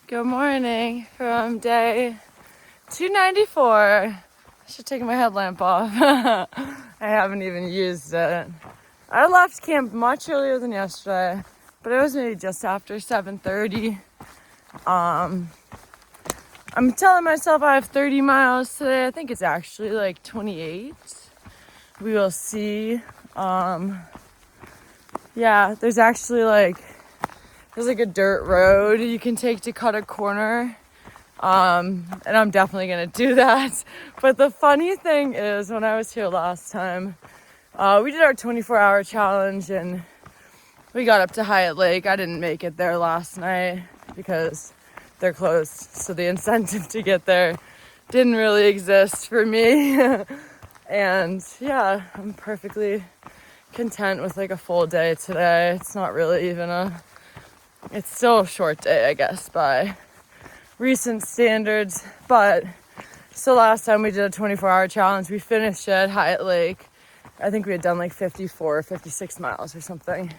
Good morning from day 294. I should take my headlamp off. I haven't even used it. I left camp much earlier than yesterday, but it was maybe just after 7:30. I'm telling myself I have 30 miles today. I think it's actually like 28. We will see. Yeah, there's like a dirt road you can take to cut a corner. And I'm definitely gonna do that. But the funny thing is, when I was here last time, we did our 24-hour challenge and we got up to Hyatt Lake. I didn't make it there last night because they're closed. So the incentive to get there didn't really exist for me. And yeah, I'm perfectly content with like a full day today. It's not really even it's still a short day, I guess, by recent standards. But so last time we did a 24-hour challenge, we finished at Hyatt Lake. I think we had done like 54 or 56 miles or something.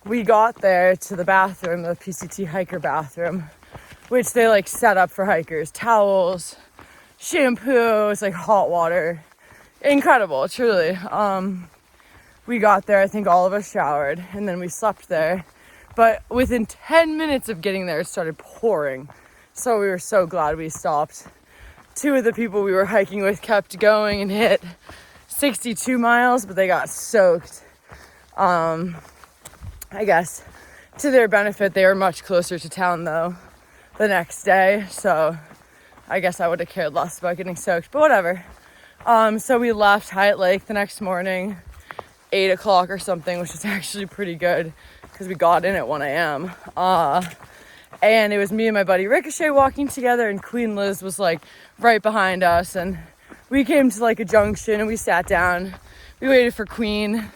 We got there to the bathroom, the PCT hiker bathroom, which they like set up for hikers. Towels, shampoo, it's like hot water. Incredible, truly. We got there, I think all of us showered, and then we slept there. But within 10 minutes of getting there, it started pouring. So we were so glad we stopped. Two of the people we were hiking with kept going and hit 62 miles, but they got soaked. I guess to their benefit, they were much closer to town though the next day. So I guess I would have cared less about getting soaked, but whatever. So we left Hyatt Lake the next morning, 8 o'clock or something, which is actually pretty good because we got in at 1 a.m. And it was me and my buddy Ricochet walking together, and Queen Liz was like right behind us. And we came to like a junction and we sat down. We waited for Queen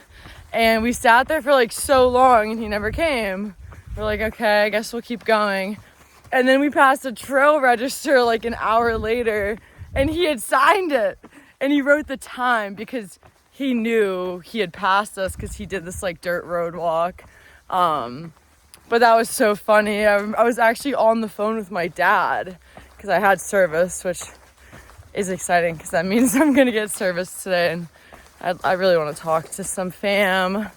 and we sat there for like so long and he never came. We're like, okay, I guess we'll keep going. And then we passed a trail register like an hour later and he had signed it and he wrote the time because he knew he had passed us because he did this like dirt road walk. But that was so funny. I was actually on the phone with my dad because I had service, which is exciting because that means I'm going to get service today. And I really want to talk to some fam.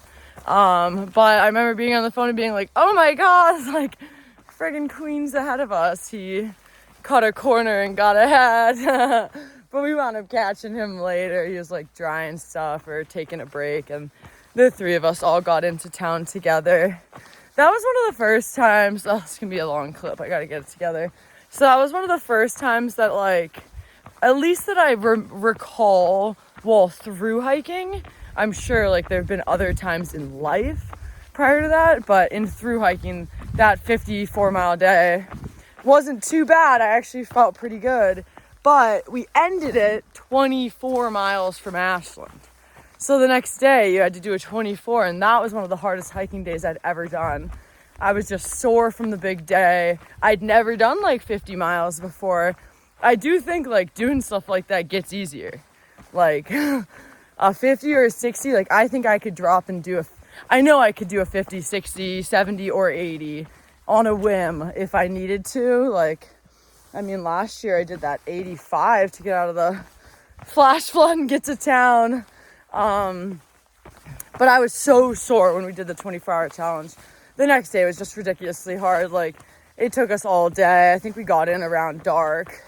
But I remember being on the phone and being like, oh my God, like friggin' Queen's ahead of us. He cut a corner and got ahead. But we wound up catching him later. He was like drying stuff or taking a break. And the three of us all got into town together. That was one of the first times, this can be a long clip, I gotta get it together. So that was one of the first times that like, at least that I recall while through hiking. I'm sure like there have been other times in life prior to that, but in through hiking, that 54-mile day wasn't too bad. I actually felt pretty good, but we ended it 24 miles from Ashland. So the next day you had to do a 24, and that was one of the hardest hiking days I'd ever done. I was just sore from the big day. I'd never done like 50 miles before. I do think like doing stuff like that gets easier. Like a 50 or a 60, like I think I could drop and I know I could do a 50, 60, 70 or 80 on a whim if I needed to. Like, I mean, last year I did that 85 to get out of the flash flood and get to town. But I was so sore when we did the 24-hour challenge. The next day was just ridiculously hard. Like, it took us all day. I think we got in around dark.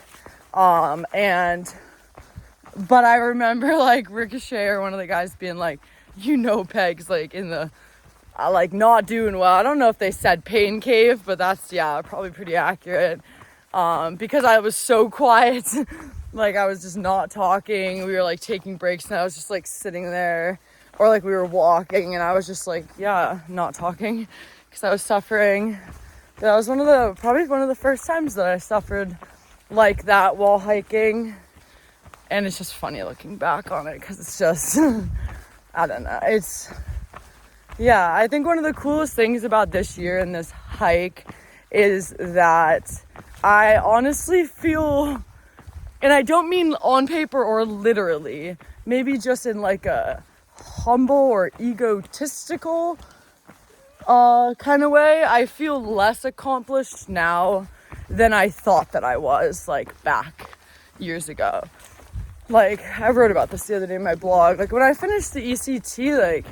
But I remember like Ricochet or one of the guys being like, Peg's like in the, like not doing well. I don't know if they said pain cave, but that's, yeah, probably pretty accurate. Because I was so quiet. Like I was just not talking. We were like taking breaks and I was just like sitting there, or like we were walking and I was just like, yeah, not talking because I was suffering. That was probably one of the first times that I suffered like that while hiking. And it's just funny looking back on it because it's just, I don't know. I think one of the coolest things about this year and this hike is that I honestly feel, and I don't mean on paper or literally, maybe just in like a humble or egotistical kind of way, I feel less accomplished now than I thought that I was, like, back years ago. Like, I wrote about this the other day in my blog. Like, when I finished the ECT, like,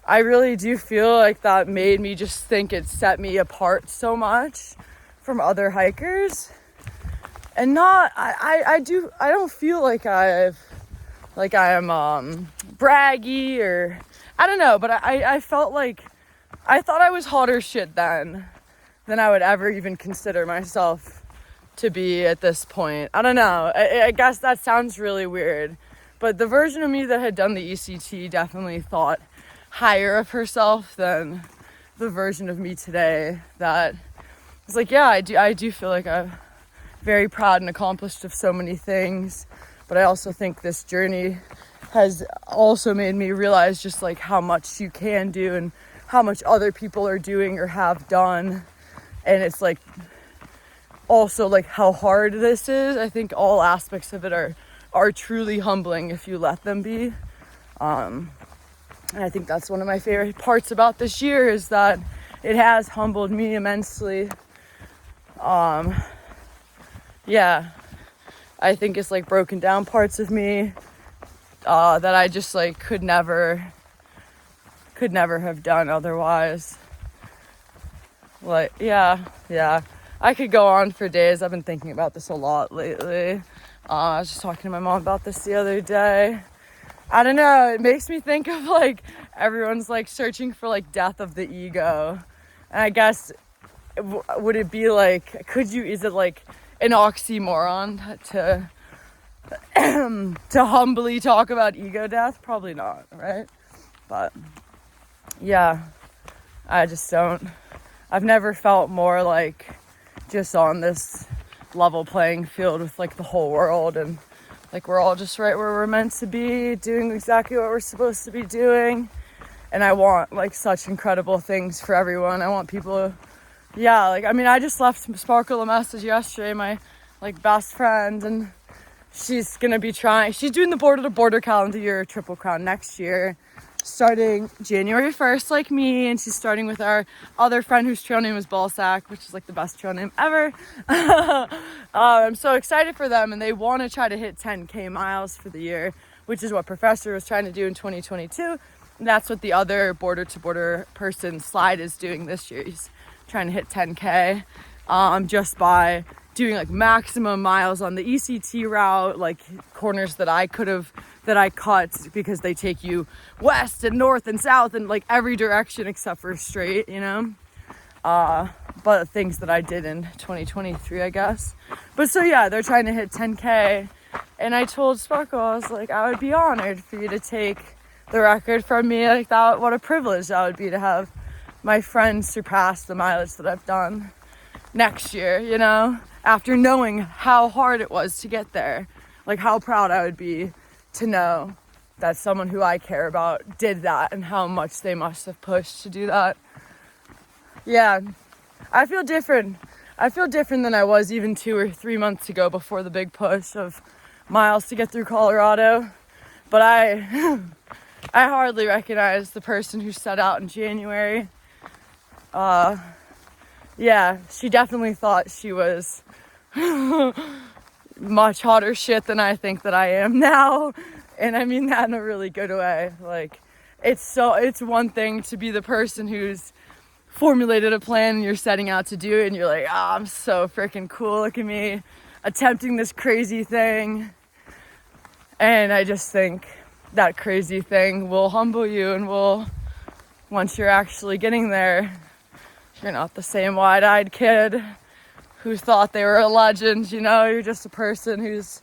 I really do feel like that made me just think it set me apart so much from other hikers. And not, I don't feel like I am braggy, or I don't know, but I felt like I thought I was hotter shit then than I would ever even consider myself to be at this point. I don't know. I guess that sounds really weird, but the version of me that had done the ECT definitely thought higher of herself than the version of me today that was like, yeah, I do feel like I'm very proud and accomplished of so many things, but I also think this journey has also made me realize just like how much you can do and how much other people are doing or have done. And it's like also like how hard this is. I think all aspects of it are truly humbling if you let them be. And I think that's one of my favorite parts about this year, is that it has humbled me immensely. Yeah, I think it's like broken down parts of me that I just like could never have done otherwise. Like, yeah. I could go on for days. I've been thinking about this a lot lately. I was just talking to my mom about this the other day. I don't know, it makes me think of like everyone's like searching for like death of the ego. And I guess, would it be like, is it like an oxymoron to humbly talk about ego death? Probably not, right? But yeah, I've never felt more like just on this level playing field with like the whole world, and like we're all just right where we're meant to be, doing exactly what we're supposed to be doing. And I want like such incredible things for everyone. I want people, yeah, like, I mean, I just left Sparkle a message yesterday, my like best friend, and she's doing the Border to Border calendar year Triple Crown next year, starting January 1st like me, and she's starting with our other friend whose trail name is Ballsack, which is like the best trail name ever. I'm so excited for them, and they want to try to hit 10k miles for the year, which is what Professor was trying to do in 2022, and that's what the other Border to Border person, Slide, is doing this year. He's trying to hit 10k just by doing like maximum miles on the ECT route, like corners that I cut, because they take you west and north and south and like every direction except for straight, you know. But things that I did in 2023, I guess. But so yeah, they're trying to hit 10k, and I told Sparkle, I was like, I would be honored for you to take the record from me. Like, that, what a privilege that would be to have my friends surpass the mileage that I've done next year, you know, after knowing how hard it was to get there. Like, how proud I would be to know that someone who I care about did that, and how much they must have pushed to do that. Yeah, I feel different than I was even 2 or 3 months ago, before the big push of miles to get through Colorado. But I hardly recognize the person who set out in January. Yeah, she definitely thought she was much hotter shit than I think that I am now. And I mean that in a really good way. Like, it's one thing to be the person who's formulated a plan and you're setting out to do it, and you're like, I'm so freaking cool, look at me attempting this crazy thing. And I just think that crazy thing will humble you, and once you're actually getting there, you're not the same wide-eyed kid who thought they were a legend, you know. You're just a person who's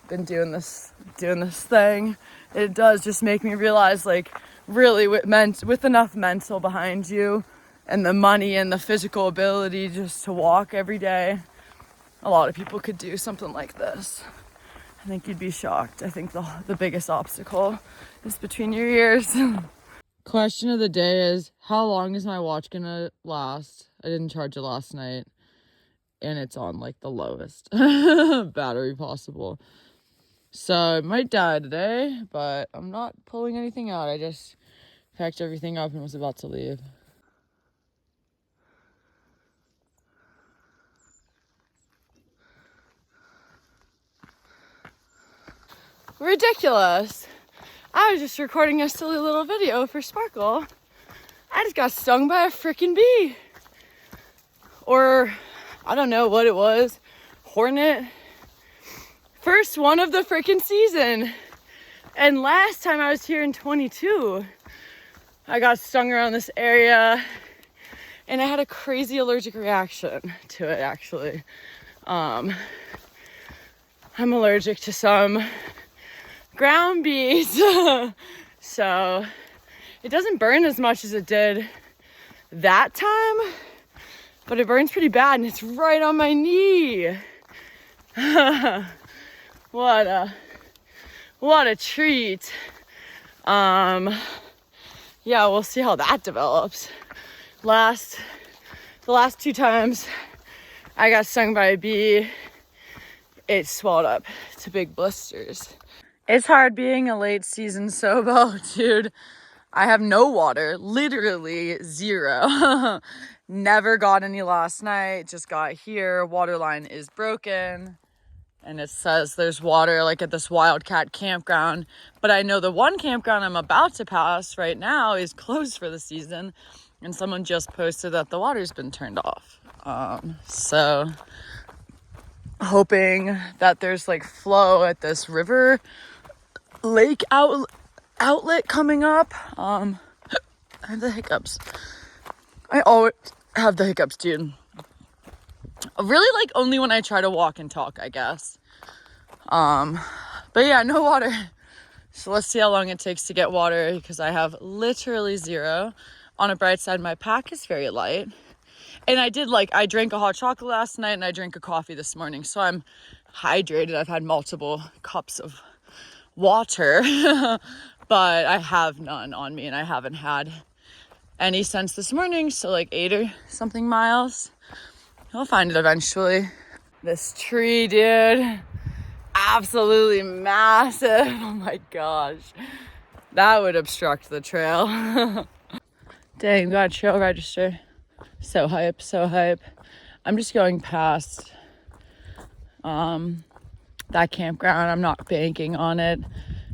been doing this thing. It does just make me realize, like, really with enough mental behind you and the money and the physical ability just to walk every day, a lot of people could do something like this. I think you'd be shocked. I think the biggest obstacle is between your ears. Question of the day is, how long is my watch gonna last? I didn't charge it last night, and it's on like the lowest battery possible. So it might die today, but I'm not pulling anything out. I just packed everything up and was about to leave. Ridiculous. I was just recording a silly little video for Sparkle. I just got stung by a freaking bee. Or, I don't know what it was. Hornet. First one of the freaking season. And last time I was here in 22, I got stung around this area and I had a crazy allergic reaction to it, actually. I'm allergic to some ground bees. So it doesn't burn as much as it did that time, but it burns pretty bad and it's right on my knee. What a treat. Yeah, we'll see how that develops. The last 2 times I got stung by a bee, it swelled up to big blisters. It's hard being a late season Sobo, dude. I have no water, literally 0. Never got any last night, just got here. Water line is broken. And it says there's water like at this Wildcat campground. But I know the one campground I'm about to pass right now is closed for the season. And someone just posted that the water's been turned off. So hoping that there's like flow at this river lake outlet coming up. I have the hiccups. I always have the hiccups, dude. Really, like, only when I try to walk and talk, I guess. But yeah, no water. So let's see how long it takes to get water, because I have literally 0. On a bright side, my pack is very light. And I drank a hot chocolate last night and I drank a coffee this morning. So I'm hydrated. I've had multiple cups of water, but I have none on me and I haven't had any since this morning. So like 8 or something miles. I'll find it eventually. This tree, dude, absolutely massive. Oh my gosh. That would obstruct the trail. Dang, got a trail register. So hype, so hype. I'm just going past that campground. I'm not banking on it,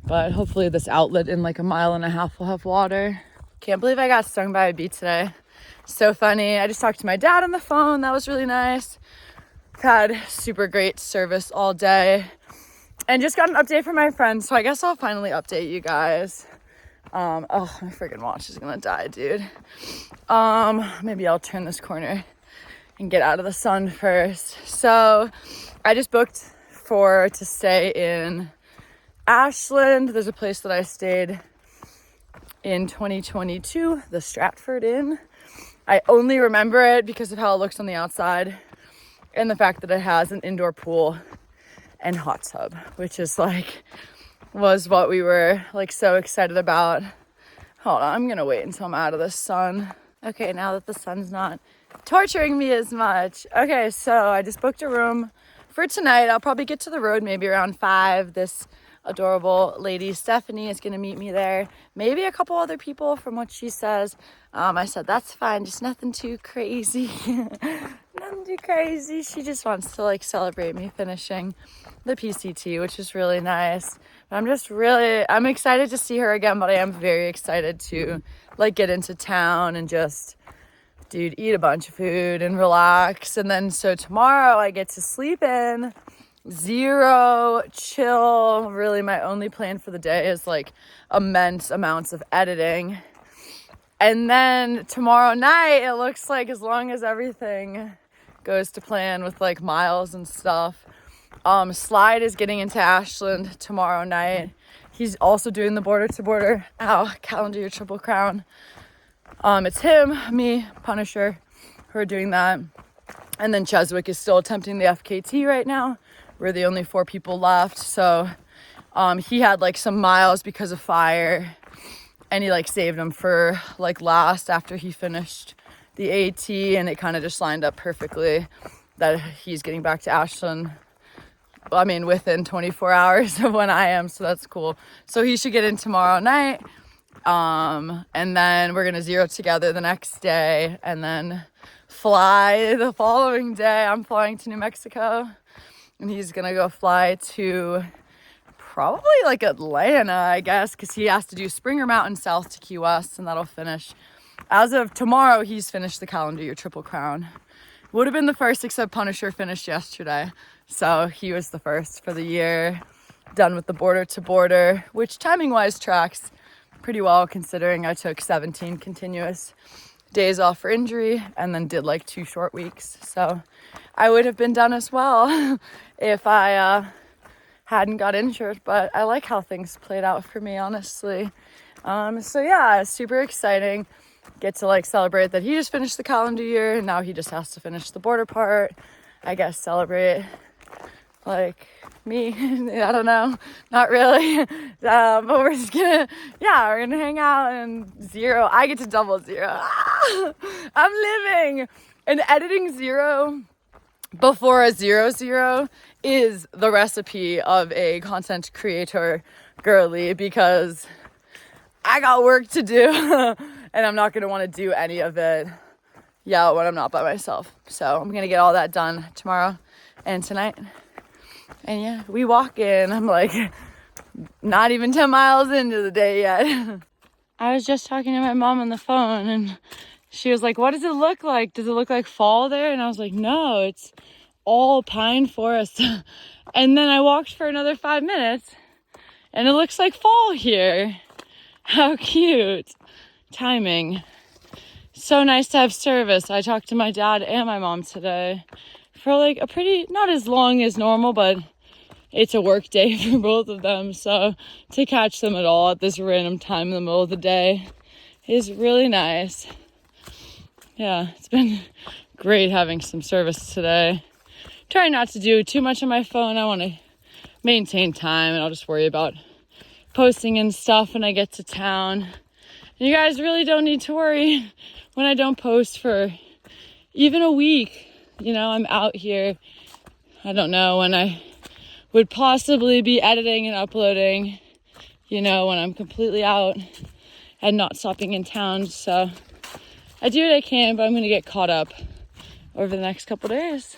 but hopefully this outlet in like a mile and a half will have water. Can't believe I got stung by a bee today. So funny. I just talked to my dad on the phone. That was really nice. Had super great service all day. And just got an update from my friend. So I guess I'll finally update you guys. Oh, my freaking watch is gonna die, dude. Maybe I'll turn this corner and get out of the sun first. So I just booked to stay in Ashland. There's a place that I stayed in 2022, the Stratford Inn. I only remember it because of how it looks on the outside and the fact that it has an indoor pool and hot tub, which is was what we were so excited about. Hold on, I'm gonna wait until I'm out of the sun. Okay, now that the sun's not torturing me as much. Okay, so I just booked a room for tonight. I'll probably get to the road maybe around 5. This adorable lady, Stephanie, is gonna meet me there. Maybe a couple other people from what she says. I said, that's fine, just nothing too crazy. Nothing too crazy. She just wants to celebrate me finishing the PCT, which is really nice. But I'm excited to see her again, but I am very excited to get into town and just, dude, eat a bunch of food and relax. And then so tomorrow I get to sleep in. 0 chill. Really, my only plan for the day is immense amounts of editing. And then tomorrow night, it looks like, as long as everything goes to plan with miles and stuff, Slide is getting into Ashland tomorrow night. He's also doing the border to border. Ow, calendar your triple crown. It's him, me, Punisher, who are doing that. And then Cheswick is still attempting the FKT right now. We're the only 4 people left. So he had some miles because of fire, and he saved them for last after he finished the AT, and it kind of just lined up perfectly that he's getting back to Ashland. I mean, within 24 hours of when I am, so that's cool. So he should get in tomorrow night, and then we're gonna 0 together the next day, and then fly the following day. I'm flying to New Mexico, and he's gonna go fly to probably like Atlanta, I guess, because he has to do Springer Mountain South to Key West, and that'll finish. As of tomorrow, he's finished the calendar year Triple Crown. Would have been the first, except Punisher finished yesterday. So he was the first for the year, done with the border to border, which timing-wise tracks pretty well considering I took 17 continuous days off for injury and then did like 2 short weeks. So I would have been done as well if I hadn't got injured, but I like how things played out for me, honestly. So yeah, super exciting. Get to like celebrate that he just finished the calendar year and now he just has to finish the border part. I guess celebrate like me. I don't know, not really. But we're just gonna, yeah, we're gonna hang out and 0. I get to double 0. I'm living. And editing 0 before a 0 is the recipe of a content creator girly, because I got work to do and I'm not going to want to do any of it, yeah, when I'm not by myself. So I'm going to get all that done tomorrow and tonight. And yeah, we walk in. I'm like not even 10 miles into the day yet. I was just talking to my mom on the phone and she was like, what does it look like? Does it look like fall there? And I was like, no, it's all pine forest. And then I walked for another 5 minutes and it looks like fall here. How cute. Timing. So nice to have service. I talked to my dad and my mom today for like a pretty, not as long as normal, but it's a work day for both of them. So to catch them at all at this random time in the middle of the day is really nice. Yeah, it's been great having some service today. Trying not to do too much on my phone. I want to maintain time and I'll just worry about posting and stuff when I get to town. And you guys really don't need to worry when I don't post for even a week. You know, I'm out here. I don't know when I would possibly be editing and uploading, you know, when I'm completely out and not stopping in town. So I do what I can, but I'm going to get caught up over the next couple days.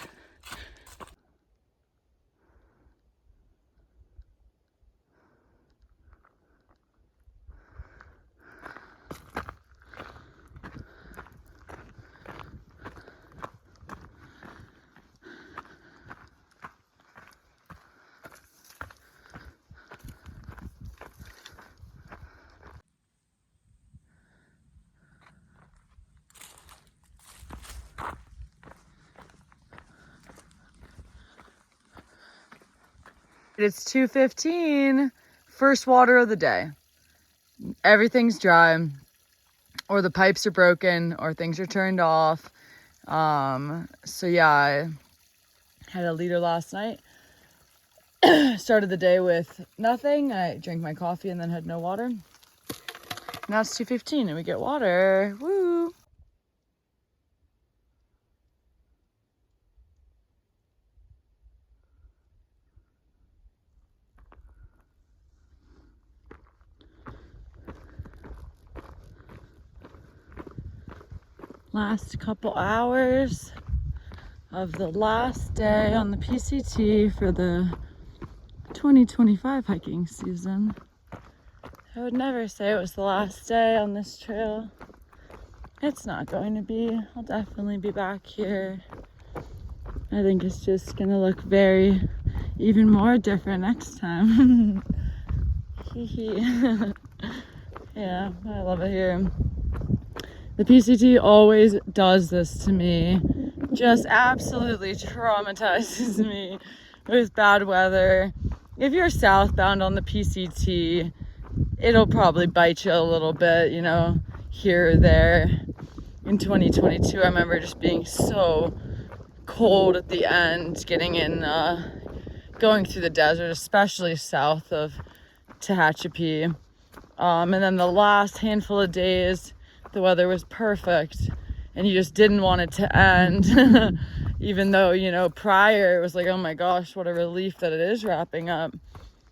It's 2:15, first water of the day. Everything's dry, or the pipes are broken, or things are turned off. So yeah, I had a liter last night. Started the day with nothing. I drank my coffee and then had no water. Now it's 2:15 and we get water. Woo! Last couple hours of the last day on the PCT for the 2025 hiking season. I would never say it was the last day on this trail. It's not going to be. I'll definitely be back here. I think it's just gonna look even more different next time. Yeah, I love it here. The PCT always does this to me. Just absolutely traumatizes me with bad weather. If you're southbound on the PCT, it'll probably bite you a little bit, you know, here or there. In 2022, I remember just being so cold at the end, getting in, going through the desert, especially south of Tehachapi. And then the last handful of days, the weather was perfect and you just didn't want it to end. Even though, you know, prior it was like, oh my gosh, what a relief that it is wrapping up,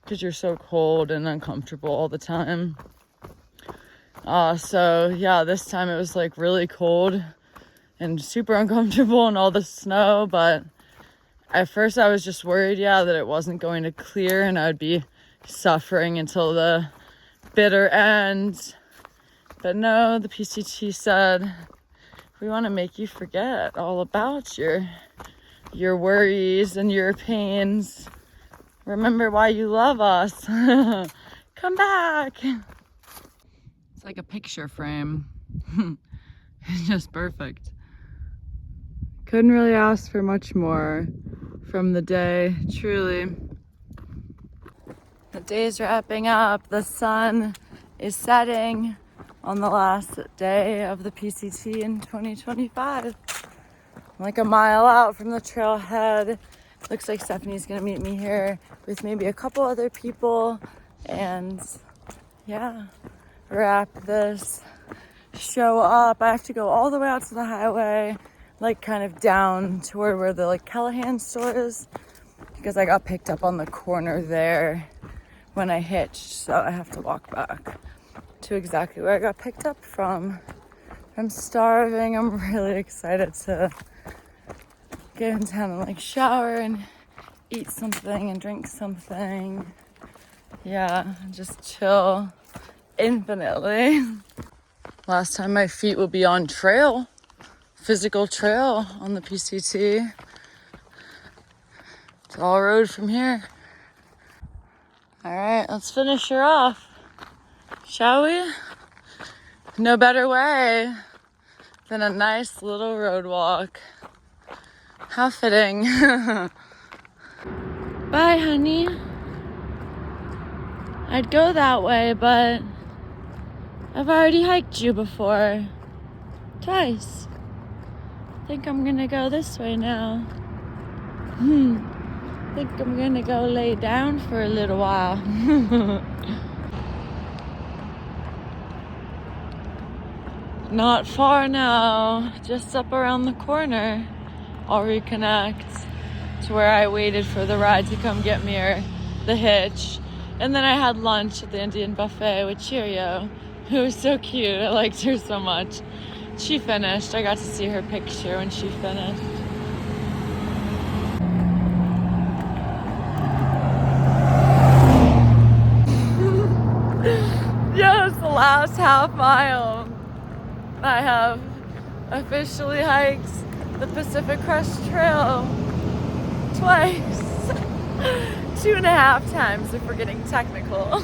because you're so cold and uncomfortable all the time. So yeah, this time it was like really cold and super uncomfortable and all the snow, but at first I was just worried, yeah, that it wasn't going to clear and I would be suffering until the bitter end. But no, the PCT said, we want to make you forget all about your worries and your pains. Remember why you love us. Come back. It's like a picture frame. It's just perfect. Couldn't really ask for much more from the day, truly. The day's wrapping up. The sun is setting on the last day of the PCT in 2025. I'm like a mile out from the trailhead. Looks like Stephanie's gonna meet me here with maybe a couple other people, and yeah, wrap this show up. I have to go all the way out to the highway, like kind of down toward where the like Callahan store is, because I got picked up on the corner there when I hitched, so I have to walk back to exactly where I got picked up from. I'm starving. I'm really excited to get in town and like shower and eat something and drink something. Yeah, just chill infinitely. Last time my feet will be on trail, physical trail on the PCT. It's all road from here. All right, let's finish her off, shall we? No better way than a nice little road walk. How fitting. Bye, honey. I'd go that way, but I've already hiked you before. Twice. I think I'm gonna go this way now. I think I'm gonna go lay down for a little while. Not far now, just up around the corner. I'll reconnect to where I waited for the ride to come get me, or the hitch. And then I had lunch at the Indian buffet with Cheerio, who was so cute. I liked her so much. She finished. I got to see her picture when she finished. Yes, the last half mile. I have officially hiked the Pacific Crest Trail twice. 2.5 times if we're getting technical.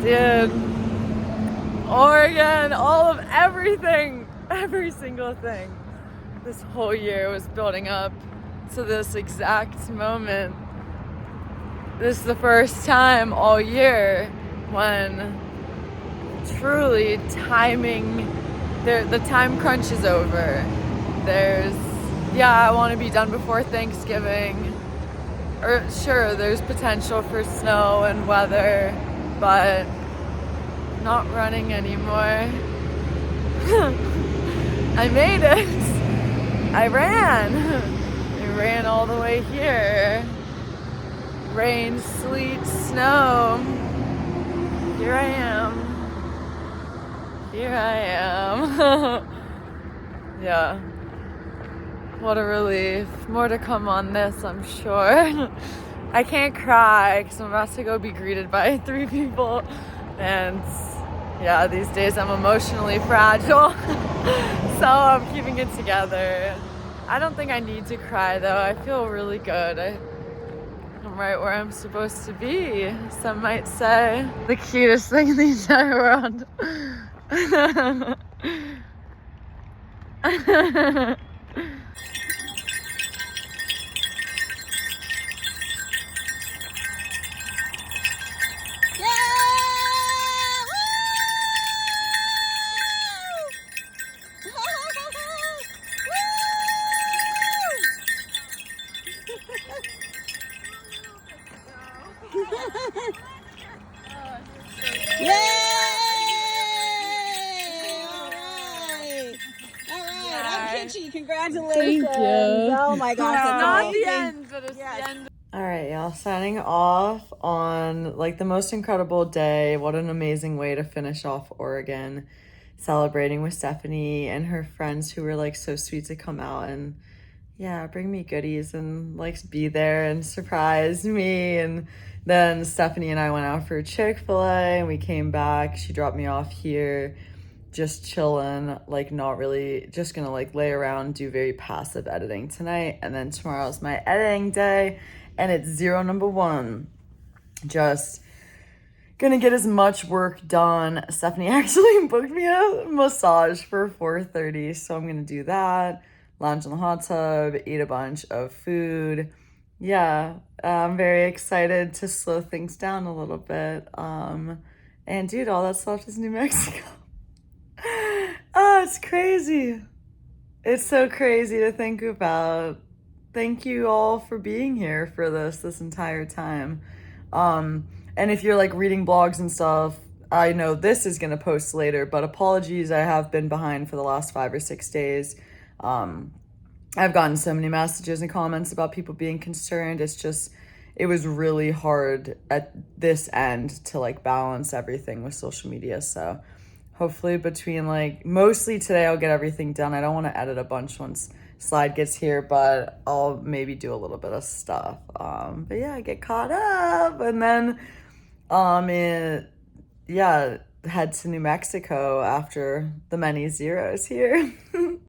Dude, Oregon, all of everything, every single thing. This whole year was building up to this exact moment. This is the first time all year when truly timing, the time crunch is over. I want to be done before Thanksgiving. Or sure, there's potential for snow and weather, but not running anymore. I made it. I ran all the way here. Rain, sleet, snow. Here I am. Yeah. What a relief. More to come on this, I'm sure. I can't cry because I'm about to go be greeted by 3 people. And yeah, these days I'm emotionally fragile. So I'm keeping it together. I don't think I need to cry though. I feel really good. I'm right where I'm supposed to be, some might say. The cutest thing in the entire world. Congratulations. Thank you. Oh my gosh. That's not amazing. the end, but it's the end. All right, y'all, signing off on like the most incredible day. What an amazing way to finish off Oregon, celebrating with Stephanie and her friends who were like so sweet to come out and yeah, bring me goodies and likes be there and surprise me. And then Stephanie and I went out for Chick-fil-A and we came back. She dropped me off here, just chilling, like not really, just gonna like lay around, do very passive editing tonight. And then tomorrow's my editing day and it's 0 number 1. Just gonna get as much work done. Stephanie actually booked me a massage for 4:30, so I'm gonna do that. Lounge in the hot tub, eat a bunch of food. Yeah, I'm very excited to slow things down a little bit. And dude, all that's left is New Mexico. Oh, it's crazy. It's so crazy to think about. Thank you all for being here for this entire time. And if you're like reading blogs and stuff, I know this is gonna post later, but apologies, I have been behind for the last 5 or 6 days. I've gotten so many messages and comments about people being concerned. It was really hard at this end to like balance everything with social media. So hopefully between like, mostly today I'll get everything done. I don't want to edit a bunch once Slide gets here, but I'll maybe do a little bit of stuff. But yeah, I get caught up and then, yeah, head to New Mexico after the many zeros here.